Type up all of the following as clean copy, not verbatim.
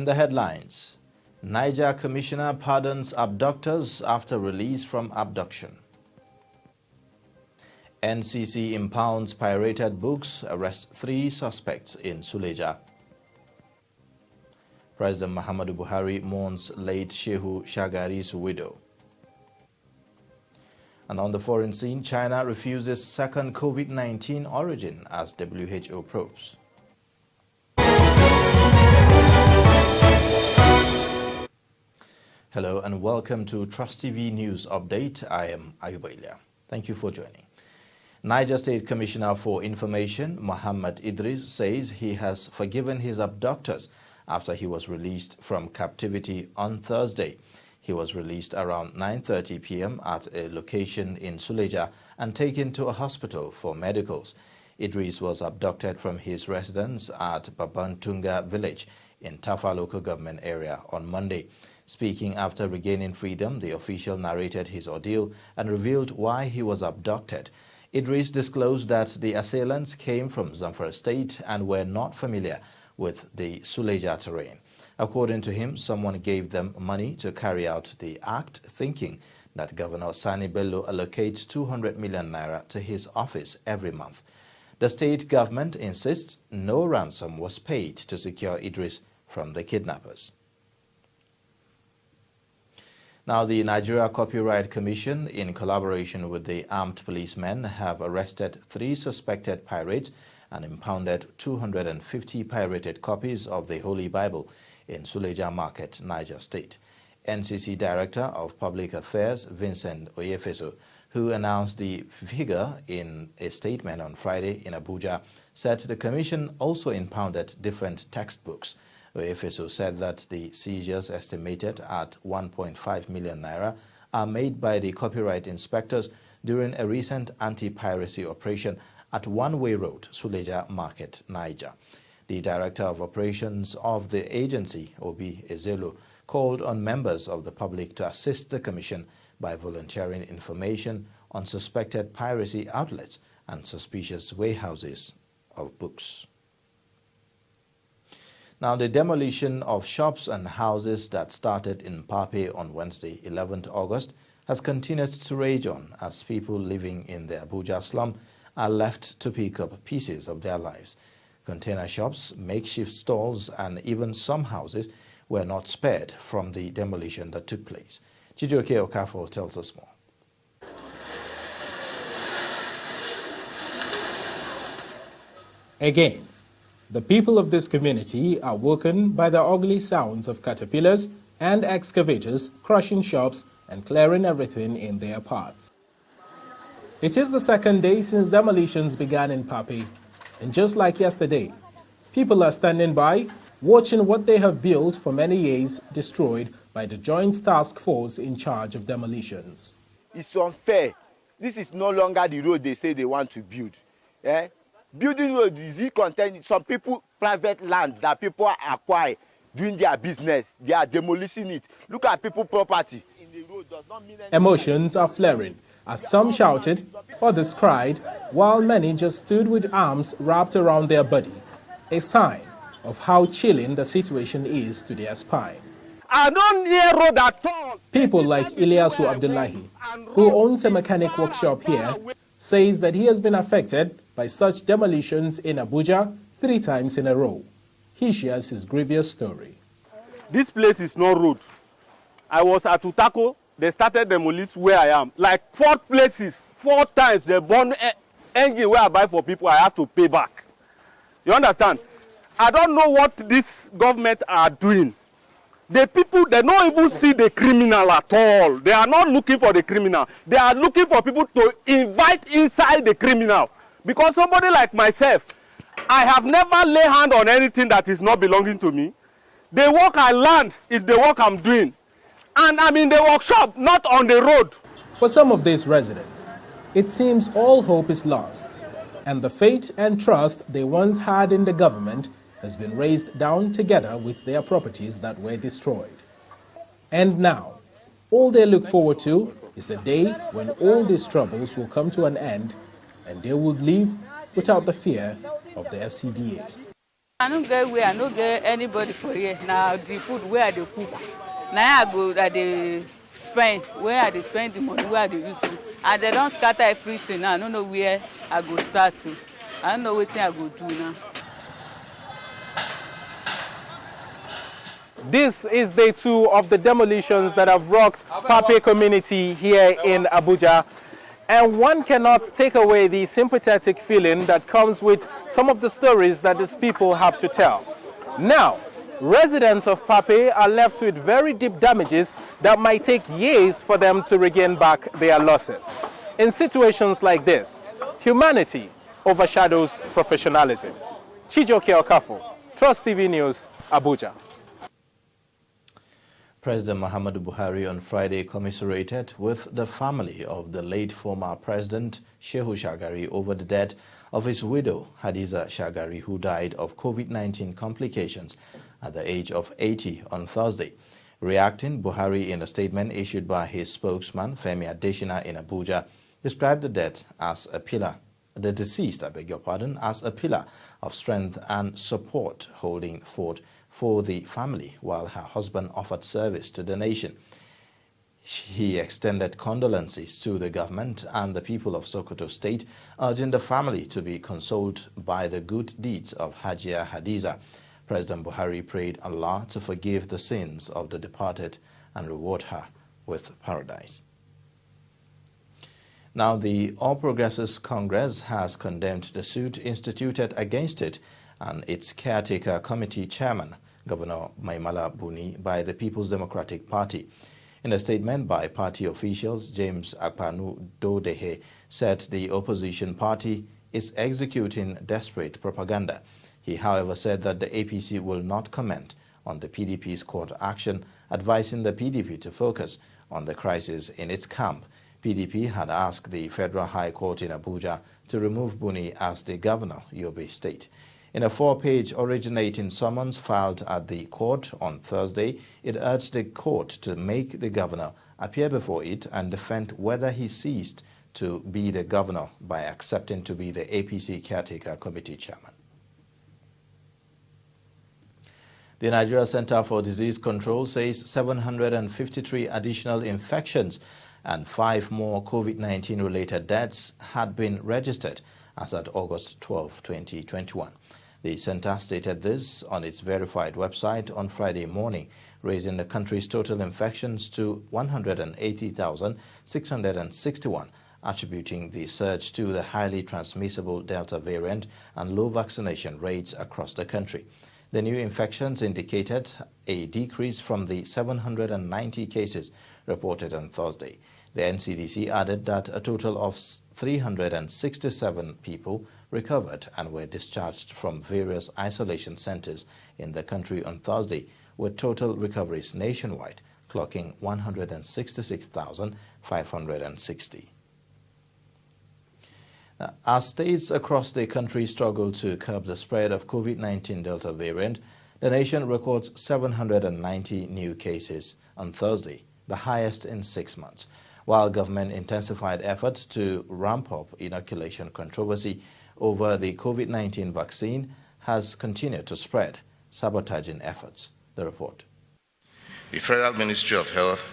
In the headlines, Niger Commissioner pardons abductors after release from abduction. NCC impounds pirated books, arrests 3 suspects in Suleja. President Muhammad Buhari mourns late Shehu Shagari's widow. And on the foreign scene, China refuses second COVID-19 origin as WHO probes. Hello and welcome to TrustTV News Update. I am Ayuba. Thank you for joining. Niger State Commissioner for Information, Mohammed Idris, says he has forgiven his abductors after he was released from captivity on Thursday. He was released around 9:30 p.m. at a location in Suleja and taken to a hospital for medicals. Idris was abducted from his residence at Babantunga village in Tafa local government area on Monday. Speaking after regaining freedom, the official narrated his ordeal and revealed why he was abducted. Idris disclosed that the assailants came from Zamfara State and were not familiar with the Suleja terrain. According to him, someone gave them money to carry out the act, thinking that Governor Sani Bello allocates 200 million naira to his office every month. The state government insists no ransom was paid to secure Idris from the kidnappers. Now, the Nigeria Copyright Commission, in collaboration with the armed policemen, have arrested 3 suspected pirates and impounded 250 pirated copies of the Holy Bible in Suleja Market, Niger State. NCC Director of Public Affairs, Vincent Oyefeso, who announced the figure in a statement on Friday in Abuja, said the commission also impounded different textbooks. Oyefeso said that the seizures, estimated at 1.5 million naira, are made by the copyright inspectors during a recent anti-piracy operation at One-Way Road, Suleja Market, Niger. The Director of Operations of the agency, Obi Ezelo, called on members of the public to assist the Commission by volunteering information on suspected piracy outlets and suspicious warehouses of books. Now, the demolition of shops and houses that started in Pape on Wednesday, 11th August, has continued to rage on as people living in the Abuja slum are left to pick up pieces of their lives. Container shops, makeshift stalls, and even some houses were not spared from the demolition that took place. Chijioke Okafor tells us more. Again, the people of this community are woken by the ugly sounds of caterpillars and excavators crushing shops and clearing everything in their paths. It is the second day since demolitions began in Pape, and just like yesterday, people are standing by, watching what they have built for many years destroyed by the Joint Task Force in charge of demolitions. It's unfair. This is no longer the road they say they want to build. Building road is it contain some people private land that people acquire doing their business. They are demolishing it. Look at people property. In the road does not mean anything. Emotions are flaring as some shouted, others cried, while many just stood with arms wrapped around their body, a sign of how chilling the situation is to their spine. I don't hear road at all. People like Ilyasu Abdullahi, who owns a mechanic workshop here, says that he has been affected by such demolitions in Abuja 3 times in a row. He shares his grievous story. This place is no road. I was at Utako. They started demolition where I am. Like 4 places, 4 times they burn engine where I buy for people, I have to pay back. You understand? I don't know what this government are doing. The people, they don't even see the criminal at all. They are not looking for the criminal. They are looking for people to invite inside the criminal. Because somebody like myself, I have never laid hand on anything that is not belonging to me. The work I learned is the work I'm doing. And I'm in the workshop, not on the road. For some of these residents, it seems all hope is lost, and the faith and trust they once had in the government has been razed down together with their properties that were destroyed. And now, all they look forward to is a day when all these troubles will come to an end and they will live without the fear of the FCDA. I don't get where I don't get anybody for here. Now the food where they cook. Now I go that they spend where they spend the money where they use to. And they don't scatter everything now. I don't know where I go start to. I don't know what thing I go do now. This is day 2 of the demolitions that have rocked Pape community here in Abuja. And one cannot take away the sympathetic feeling that comes with some of the stories that these people have to tell. Now, residents of Pape are left with very deep damages that might take years for them to regain back their losses. In situations like this, humanity overshadows professionalism. Chijoke Okafo, TrustTV News, Abuja. President Muhammad Buhari on Friday commiserated with the family of the late former President Shehu Shagari over the death of his widow Hadiza Shagari, who died of COVID-19 complications at the age of 80 on Thursday. Reacting, Buhari, in a statement issued by his spokesman Femi Adesina in Abuja, described the death as a pillar, the deceased, as a pillar of strength and support, holding fort for the family while her husband offered service to the nation. He extended condolences to the government and the people of Sokoto State, urging the family to be consoled by the good deeds of Hajia Hadiza. President Buhari prayed Allah to forgive the sins of the departed and reward her with paradise. Now, the All Progressives Congress has condemned the suit instituted against it and its caretaker committee chairman, Governor Maimala Buni, by the People's Democratic Party. In a statement by party officials, James Akpanu Dodehe said the opposition party is executing desperate propaganda. He, however, said that the APC will not comment on the PDP's court action, advising the PDP to focus on the crisis in its camp. PDP had asked the Federal High Court in Abuja to remove Buni as the governor, Yobe State. In a 4-page originating summons filed at the court on Thursday, it urged the court to make the governor appear before it and defend whether he ceased to be the governor by accepting to be the APC caretaker committee chairman. The Nigeria Center for Disease Control says 753 additional infections and 5 more COVID-19 related deaths had been registered as at August 12, 2021. The center stated this on its verified website on Friday morning, raising the country's total infections to 180,661, attributing the surge to the highly transmissible Delta variant and low vaccination rates across the country. The new infections indicated a decrease from the 790 cases reported on Thursday. The NCDC added that a total of 367 people recovered and were discharged from various isolation centers in the country on Thursday, with total recoveries nationwide clocking 166,560. As states across the country struggle to curb the spread of COVID-19 Delta variant, the nation records 790 new cases on Thursday, the highest in 6 months. While government intensified efforts to ramp up inoculation, controversy over the COVID-19 vaccine has continued to spread, sabotaging efforts. The report. The Federal Ministry of Health.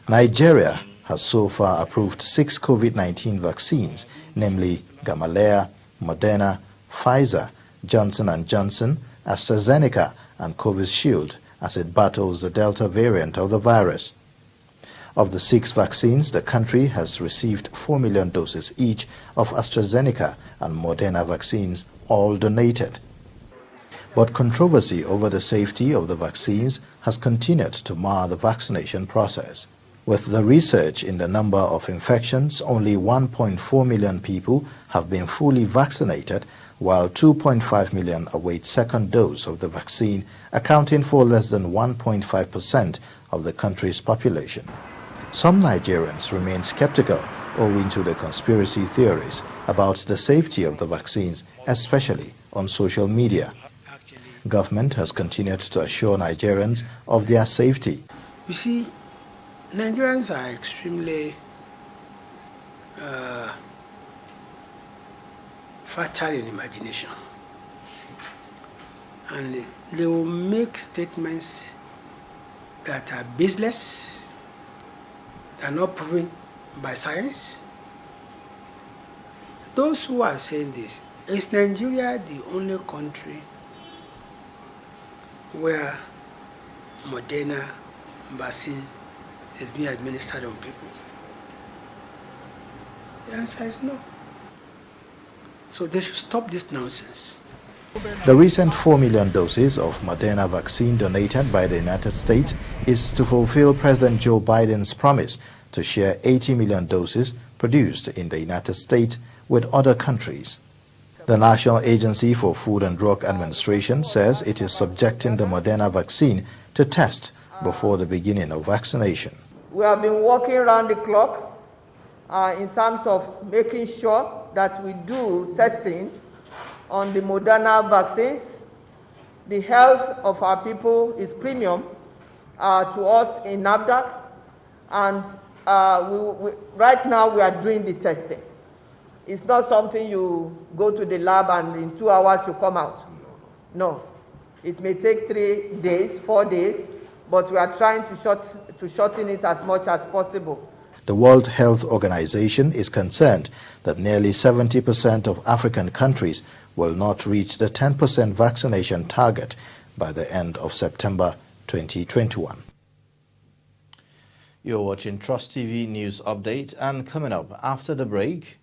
Nigeria has so far approved 6 COVID-19 vaccines, namely Gamaleya, Moderna, Pfizer, Johnson & Johnson, AstraZeneca, and Covishield, as it battles the Delta variant of the virus. Of the 6 vaccines, the country has received 4 million doses each of AstraZeneca and Moderna vaccines, all donated. But controversy over the safety of the vaccines has continued to mar the vaccination process. With the research in the number of infections, only 1.4 million people have been fully vaccinated, while 2.5 million await second dose of the vaccine, accounting for less than 1.5% of the country's population. Some Nigerians remain skeptical owing to the conspiracy theories about the safety of the vaccines, especially on social media. Government has continued to assure Nigerians of their safety. You see, Nigerians are extremely fertile in imagination. and they will make statements that are baseless, that are not proven by science. Those who are saying this, is Nigeria the only country where Moderna vaccine is being administered on people? The answer is no. So they should stop this nonsense. The recent 4 million doses of Moderna vaccine donated by the United States is to fulfill President Joe Biden's promise to share 80 million doses produced in the United States with other countries. The National Agency for Food and Drug Administration says it is subjecting the Moderna vaccine to test before the beginning of vaccination. We have been working around the clock in terms of making sure that we do testing on the Moderna vaccines. The health of our people is premium to us in NAFDAC, and right now we are doing the testing. It's not something you go to the lab and in 2 hours you come out. No, it may take 3 days, 4 days, but we are trying to shorten it as much as possible. The World Health Organization is concerned that nearly 70% of African countries will not reach the 10% vaccination target by the end of September 2021. You're watching Trust TV News Update, and coming up after the break,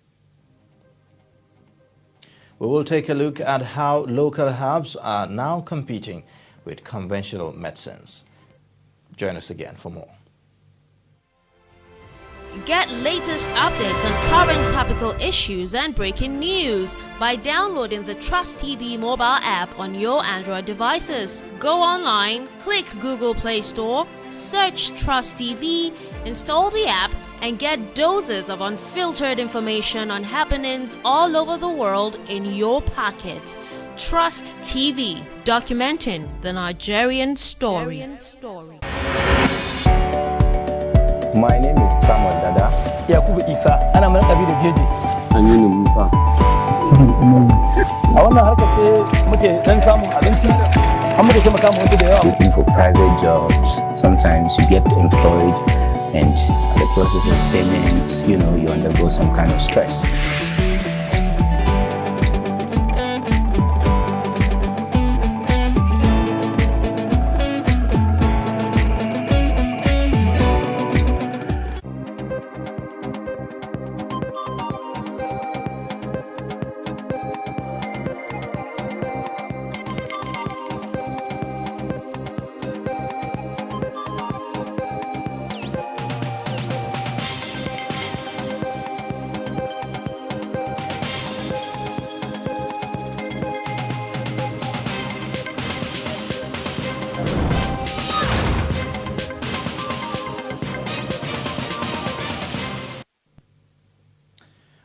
we will take a look at how local herbs are now competing with conventional medicines. Join us again for more. Get latest updates on current topical issues and breaking news by downloading the TrustTV mobile app on your Android devices. Go online, click Google Play Store, search TrustTV, install the app, and get doses of unfiltered information on happenings all over the world in your pocket. TrustTV, documenting the Nigerian story. My name is Samuel Dada. Yakubu Isa, ana mana kabila jeje. Aminu Musa. A wannan harkar ce muke dan samun abinci, har muke taimaka mu wasu da yawa. Looking for private jobs. Sometimes you get employed and the process of payment, you undergo some kind of stress.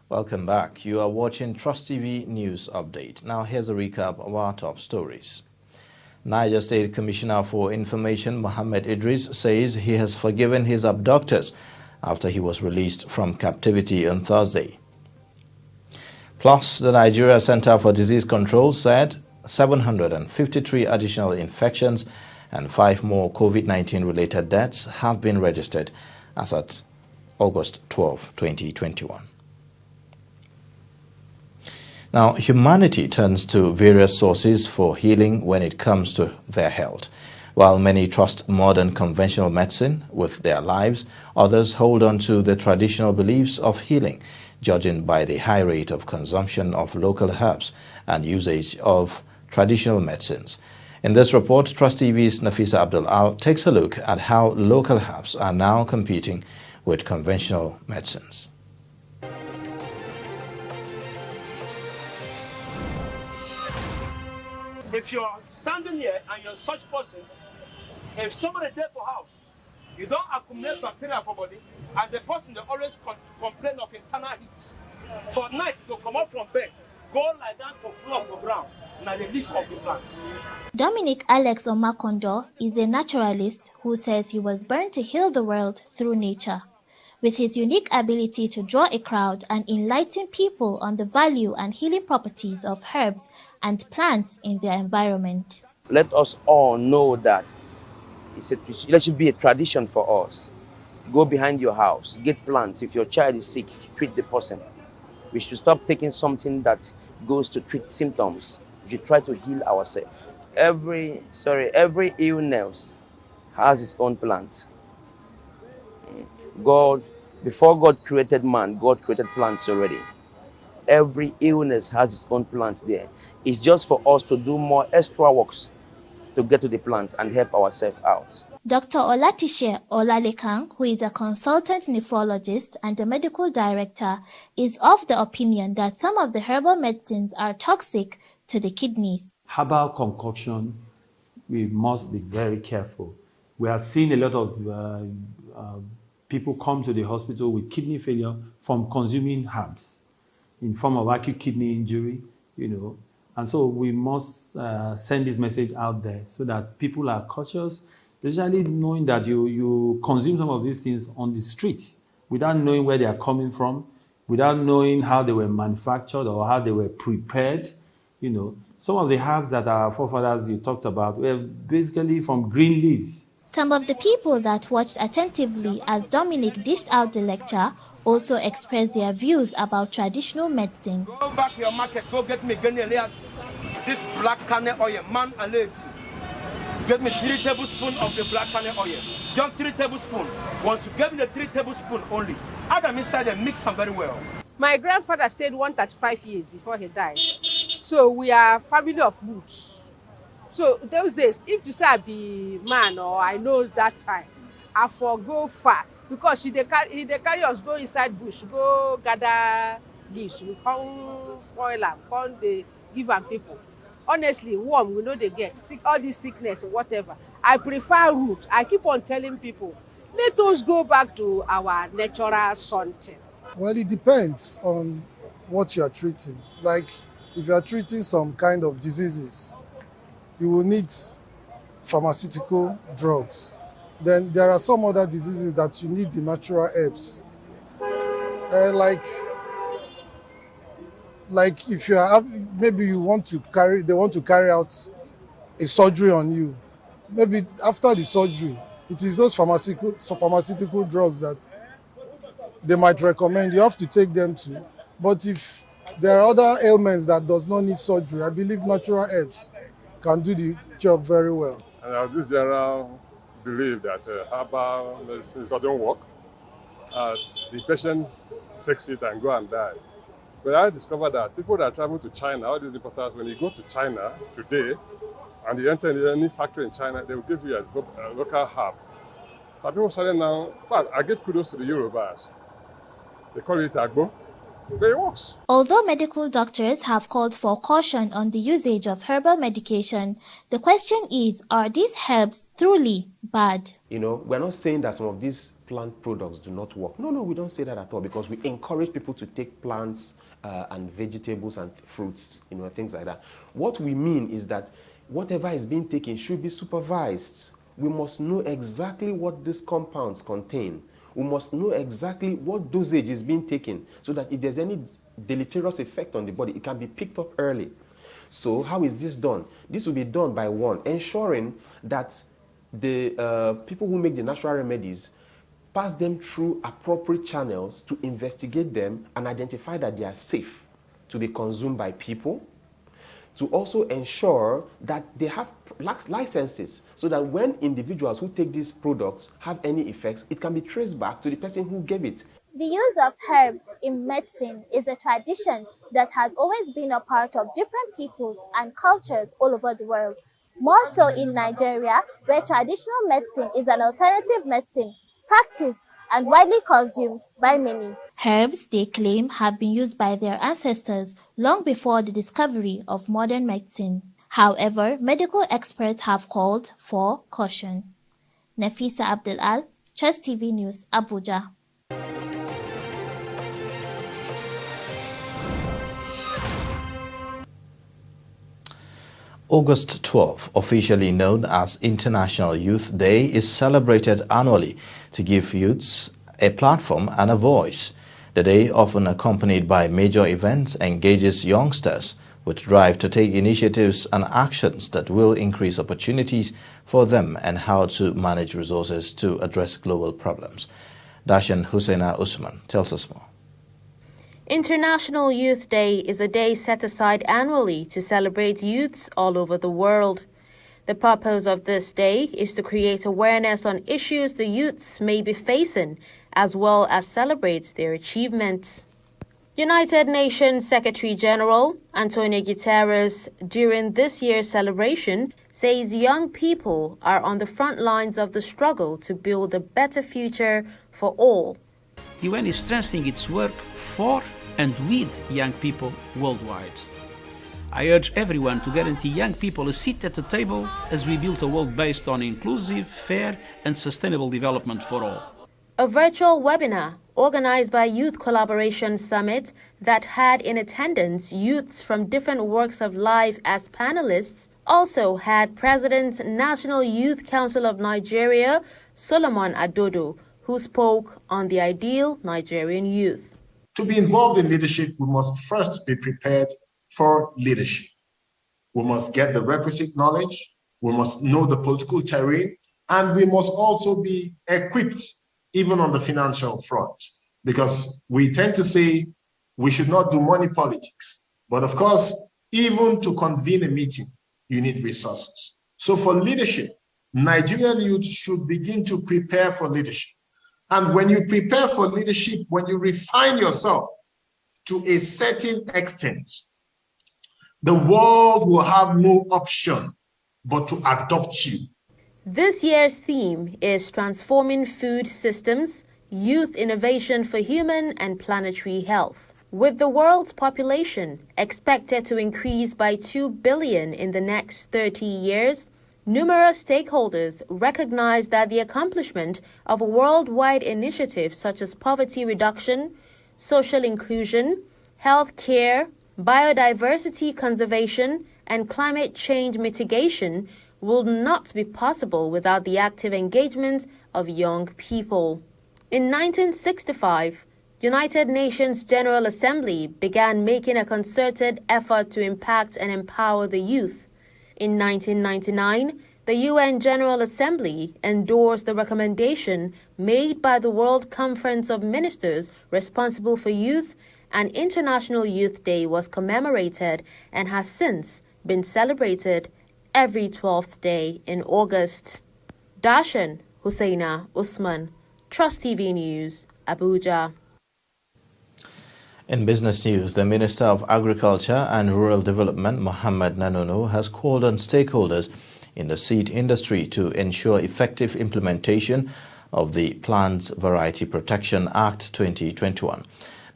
Welcome back. You are watching Trust TV News Update. Now here's a recap of our top stories. Niger State Commissioner for Information Mohammed Idris says he has forgiven his abductors after he was released from captivity on Thursday. Plus, the Nigeria Center for Disease Control said 753 additional infections and 5 more COVID-19 related deaths have been registered as at August 12, 2021. Now, humanity turns to various sources for healing when it comes to their health. While many trust modern conventional medicine with their lives, others hold on to the traditional beliefs of healing, judging by the high rate of consumption of local herbs and usage of traditional medicines. In this report, Trust TV's Nafisa Abdul-Al takes a look at how local herbs are now competing with conventional medicines. If you're standing here and you're such person, if somebody there for house, you don't accumulate bacteria for body, and the person they always complain of internal heat. For night, to come up from bed, go lie down to floor of the ground, now the leaf of the plant. Dominic Alex Omakondo is a naturalist who says he was born to heal the world through nature. With his unique ability to draw a crowd and enlighten people on the value and healing properties of herbs and plants in their environment. Let us all know that it should be a tradition for us. Go behind your house, get plants. If your child is sick, treat the person. We should stop taking something that goes to treat symptoms. We should try to heal ourselves. Every illness has its own plant. Before God created man, God created plants already. Every illness has its own plants there. It's just for us to do more extra works to get to the plants and help ourselves out. Dr. Olatishe Olalekan, who is a consultant nephrologist and a medical director, is of the opinion that some of the herbal medicines are toxic to the kidneys. Herbal concoction, we must be very careful. We are seeing a lot of people come to the hospital with kidney failure from consuming herbs in form of acute kidney injury, And so we must send this message out there so that people are cautious, especially knowing that you consume some of these things on the street without knowing where they are coming from, without knowing how they were manufactured or how they were prepared. Some of the herbs that our forefathers you talked about were basically from green leaves. Some of the people that watched attentively as Dominic dished out the lecture also expressed their views about traditional medicine. Go back to your market, go get me Ghanaian this black cane oil, man and lady. Get me 3 tablespoons of the black cane oil. Just 3 tablespoons. Once you get me the 3 tablespoons only, add them inside and mix them very well. My grandfather stayed 135 years before he died. So we are family of roots. So those days, if you say I be man or I know that time, I go far because he carry us go inside bush, go gather leaves. We come boil them, come they give them people. Honestly, warm, we know they get sick, all this sickness or whatever. I prefer root. I keep on telling people, let us go back to our natural something. Well, it depends on what you are treating. Like if you are treating some kind of diseases, you will need pharmaceutical drugs. Then there are some other diseases that you need the natural herbs. Like if you are, maybe they want to carry out a surgery on you. Maybe after the surgery, it is those pharmaceutical drugs that they might recommend. You have to take them too. But if there are other ailments that does not need surgery, I believe natural herbs can do the job very well. And I have this general belief that herbal medicines don't work. The patient takes it and go and die. But I discovered that people that travel to China, all these importers, when you go to China today and you enter any factory in China, they will give you a local herb. So people started now, in fact, I give kudos to the Yorubas. They call it agbo. But it works. Although medical doctors have called for caution on the usage of herbal medication, the question is, are these herbs truly bad? We're not saying that some of these plant products do not work. No, we don't say that at all, because we encourage people to take plants and vegetables and fruits, things like that. What we mean is that whatever is being taken should be supervised. We must know exactly what these compounds contain. We must know exactly what dosage is being taken so that if there's any deleterious effect on the body, it can be picked up early. So how is this done? This will be done by ensuring that the people who make the natural remedies pass them through appropriate channels to investigate them and identify that they are safe to be consumed by people, to also ensure that they have licenses so that when individuals who take these products have any effects, it can be traced back to the person who gave it. The use of herbs in medicine is a tradition that has always been a part of different peoples and cultures all over the world. More so in Nigeria, where traditional medicine is an alternative medicine practiced and widely consumed by many. Herbs, they claim, have been used by their ancestors long before the discovery of modern medicine. However, medical experts have called for caution. Nafisa Abdul-Al, TrustTV News, Abuja. August 12, officially known as International Youth Day, is celebrated annually to give youths a platform and a voice. The day, often accompanied by major events, engages youngsters with drive to take initiatives and actions that will increase opportunities for them and how to manage resources to address global problems. Dashan Husseina Usman tells us more. International Youth Day is a day set aside annually to celebrate youths all over the world. The purpose of this day is to create awareness on issues the youths may be facing, as well as celebrate their achievements. United Nations Secretary-General Antonio Guterres, during this year's celebration, says young people are on the front lines of the struggle to build a better future for all. The UN is strengthening its work for and with young people worldwide. I urge everyone to guarantee young people a seat at the table as we build a world based on inclusive, fair and sustainable development for all. A virtual webinar organized by Youth Collaboration Summit that had in attendance youths from different walks of life as panelists also had President National Youth Council of Nigeria, Solomon Adodo, who spoke on the ideal Nigerian youth. To be involved in leadership, we must first be prepared for leadership. We must get the requisite knowledge, we must know the political terrain, and we must also be equipped even on the financial front. Because we tend to say we should not do money politics. But of course, even to convene a meeting, you need resources. So for leadership, Nigerian youth should begin to prepare for leadership. And when you prepare for leadership, when you refine yourself to a certain extent, the world will have no option but to adopt you. This year's theme is Transforming Food Systems, Youth Innovation for Human and Planetary Health. With the world's population expected to increase by 2 billion in the next 30 years, numerous stakeholders recognize that the accomplishment of a worldwide initiative such as poverty reduction, social inclusion, health care, biodiversity conservation, and climate change mitigation will not be possible without the active engagement of young people. In 1965, United Nations General Assembly began making a concerted effort to impact and empower the youth. In 1999, the UN General Assembly endorsed the recommendation made by the World Conference of Ministers responsible for youth, and International Youth Day was commemorated and has since been celebrated every 12th day in August. Dashan Husseina Usman, TrustTV News, Abuja. In business news, the Minister of Agriculture and Rural Development, Mohammed, has called on stakeholders in the seed industry to ensure effective implementation of the Plant Variety Protection Act 2021.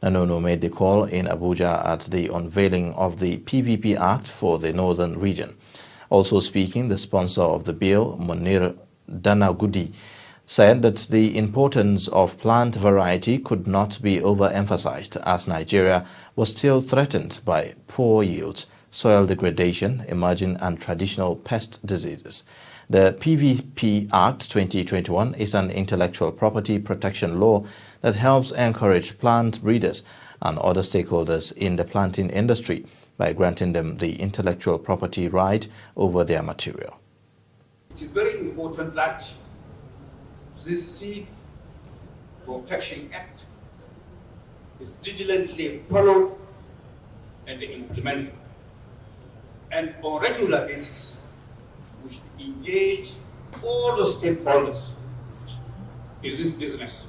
Nanono made the call in Abuja at the unveiling of the PVP Act for the Northern region. Also speaking, the sponsor of the bill, Munir Danagudi, said that the importance of plant variety could not be overemphasized as Nigeria was still threatened by poor yields, soil degradation, emerging and traditional pest diseases. The PVP Act 2021 is an intellectual property protection law that helps encourage plant breeders and other stakeholders in the planting industry by granting them the intellectual property right over their material. It is very important that this Seed Protection Act is diligently followed and implemented. And on a regular basis, we should engage all the stakeholders in this business,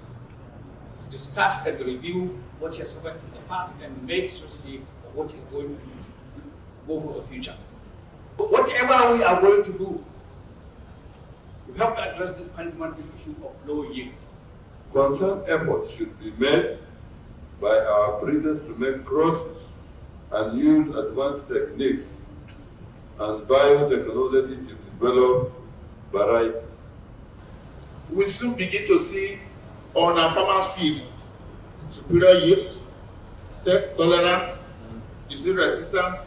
discuss and review what has happened in the past and make strategy of what is going to go for the future. Whatever we are going to do, we have to address this fundamental issue of low yield. Concerned efforts should be made by our breeders to make crosses and use advanced techniques and biotechnology to develop varieties. We will soon begin to see on our farmers' fields superior yields, step tolerance, disease resistance,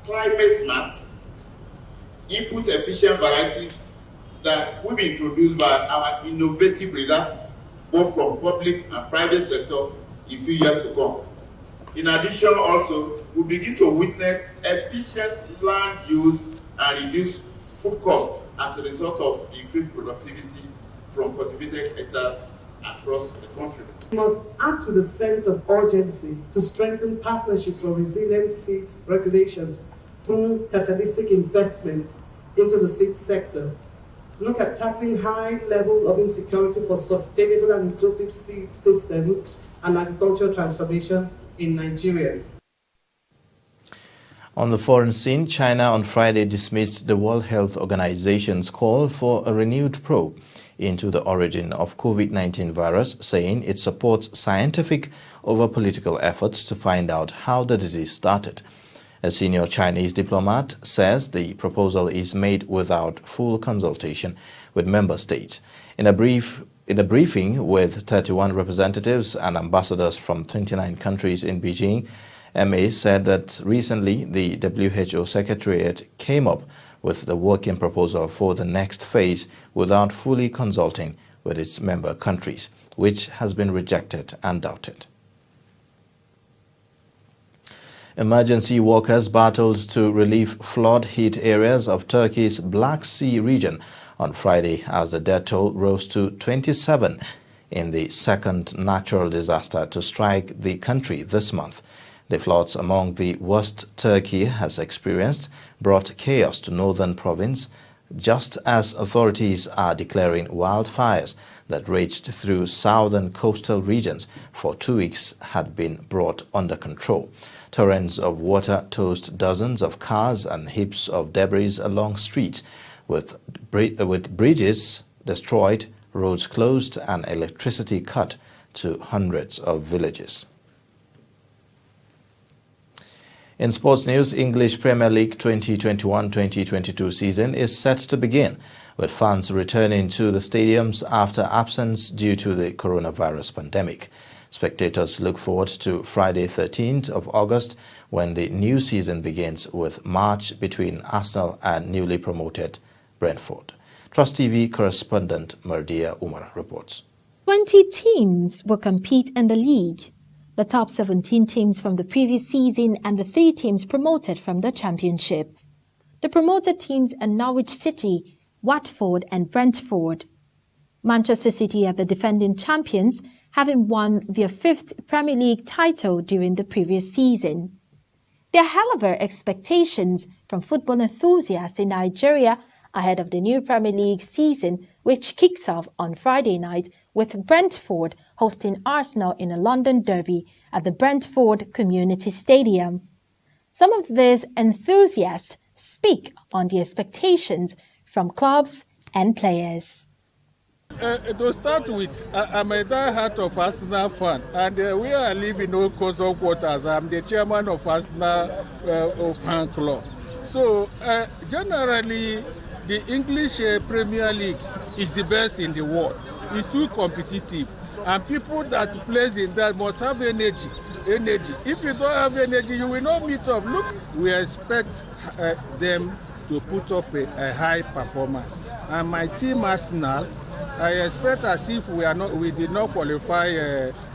climate smart, input efficient varieties that will be introduced by our innovative breeders, both from public and private sector, in few years to come. In addition, also, we begin to witness efficient land use and reduced food costs as a result of increased productivity from cultivated hectares across the country. We must add to the sense of urgency to strengthen partnerships for resilient seed regulations through catalytic investment into the seed sector. Look at tackling high level of insecurity for sustainable and inclusive seed systems and agricultural transformation in Nigeria. On the foreign scene, China on Friday dismissed the World Health Organization's call for a renewed probe into the origin of COVID-19 virus, saying it supports scientific over political efforts to find out how the disease started. A senior Chinese diplomat says the proposal is made without full consultation with member states. In a briefing with 31 representatives and ambassadors from 29 countries in Beijing, MA said that recently the WHO Secretariat came up with the working proposal for the next phase without fully consulting with its member countries, which has been rejected and doubted. Emergency workers battled to relieve flood-hit areas of Turkey's Black Sea region on Friday as the death toll rose to 27 in the second natural disaster to strike the country this month. The floods among the worst Turkey has experienced brought chaos to northern province, just as authorities are declaring wildfires that raged through southern coastal regions for 2 weeks had been brought under control. Torrents of water tossed dozens of cars and heaps of debris along streets, with bridges destroyed, roads closed and electricity cut to hundreds of villages. In sports news, English Premier League 2021-2022 season is set to begin, with fans returning to the stadiums after absence due to the coronavirus pandemic. Spectators look forward to Friday 13th of August when the new season begins with match between Arsenal and newly promoted Brentford. TrustTV correspondent Mardia Umar reports. 20 teams will compete in the league. The top 17 teams from the previous season and the 3 teams promoted from the championship. The promoted teams are Norwich City, Watford and Brentford. Manchester City are the defending champions, having won their 5th Premier League title during the previous season. There are, however, expectations from football enthusiasts in Nigeria ahead of the new Premier League season, which kicks off on Friday night with Brentford hosting Arsenal in a London derby at the Brentford Community Stadium. Some of these enthusiasts speak on the expectations from clubs and players. To start with, I'm a die-hard of Arsenal fan, and we are living in Old Coastal Quarters. I'm the chairman of Arsenal fan club. So, generally, the English Premier League is the best in the world. It's too competitive, and people that plays in that must have energy. If you don't have energy, you will not meet up. Look, we expect them to put up a high performance. And my team Arsenal, I expect as if we did not qualify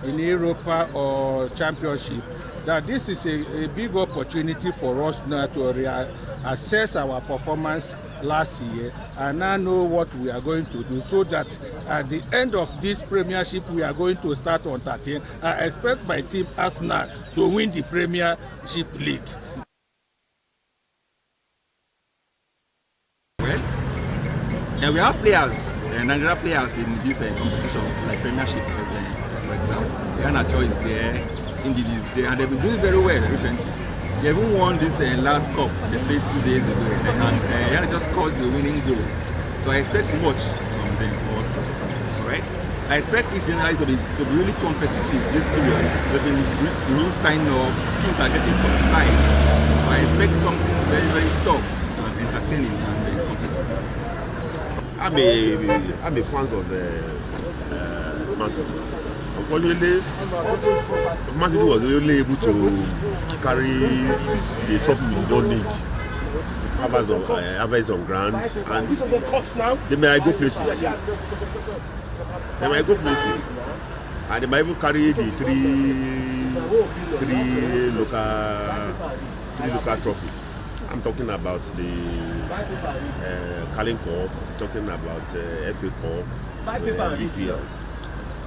in Europa or Championship, that this is a big opportunity for us now to assess our performance last year and now know what we are going to do, so that at the end of this premiership we are going to start on 13. I expect my team Arsenal to win the Premiership League. Well, yeah, we have players, Nigerian players in these competitions like Premiership, for example. Ghana Choice there, Idris there, and they've been doing very well recently. They even won this last cup they played 2 days ago, and Ghana just scored the winning goal. So I expect much from them also. Alright? I expect it generally to be really competitive this period. There have been new sign-ups, teams are getting 45. So I expect something very, very tough and entertaining and very competitive. I'm a fan of Man City. Unfortunately, Man City was only able to carry the trophy we don't need. Average on ground, and they may go places. And they might even carry the three local trophies. I'm talking about the Carling Cup, talking about FA Cup, EPL.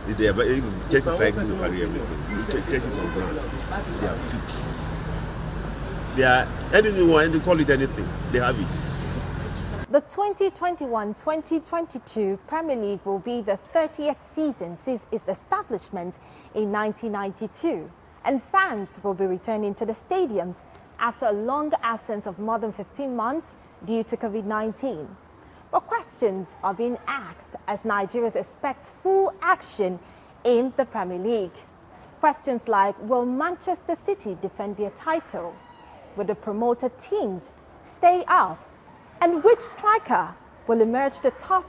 Chelsea is trying to carry everything. Chelsea is on ground. They are fixed. They are anything you want to call it anything. They have it. The 2021-2022 Premier League will be the 30th season since its establishment in 1992, and fans will be returning to the stadiums after a long absence of more than 15 months due to COVID-19. But questions are being asked as Nigerians expect full action in the Premier League. Questions like, will Manchester City defend their title? Will the promoted teams stay up? And which striker will emerge the top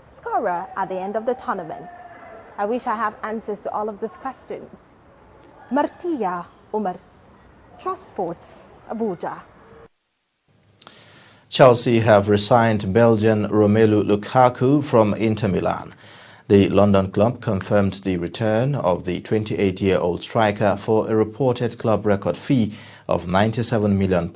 scorer at the end of the tournament? I wish I have answers to all of these questions. Martia Umar, Trust Sports, Abuja. Chelsea have resigned Belgian Romelu Lukaku from Inter Milan. The London club confirmed the return of the 28-year-old striker for a reported club record fee of £97 million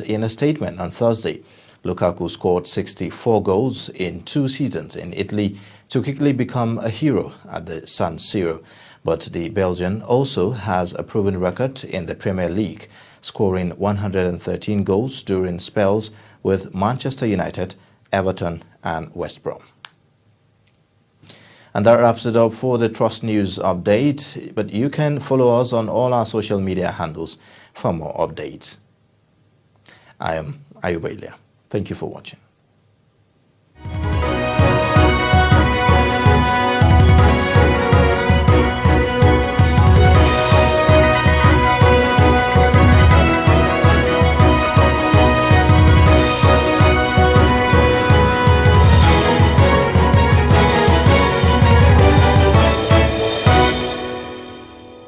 in a statement on Thursday. Lukaku scored 64 goals in 2 seasons in Italy to quickly become a hero at the San Siro. But the Belgian also has a proven record in the Premier League, scoring 113 goals during spells with Manchester United, Everton and West Brom. And that wraps it up for the Trust News Update. But you can follow us on all our social media handles for more updates. I am Ayubelia. Thank you for watching.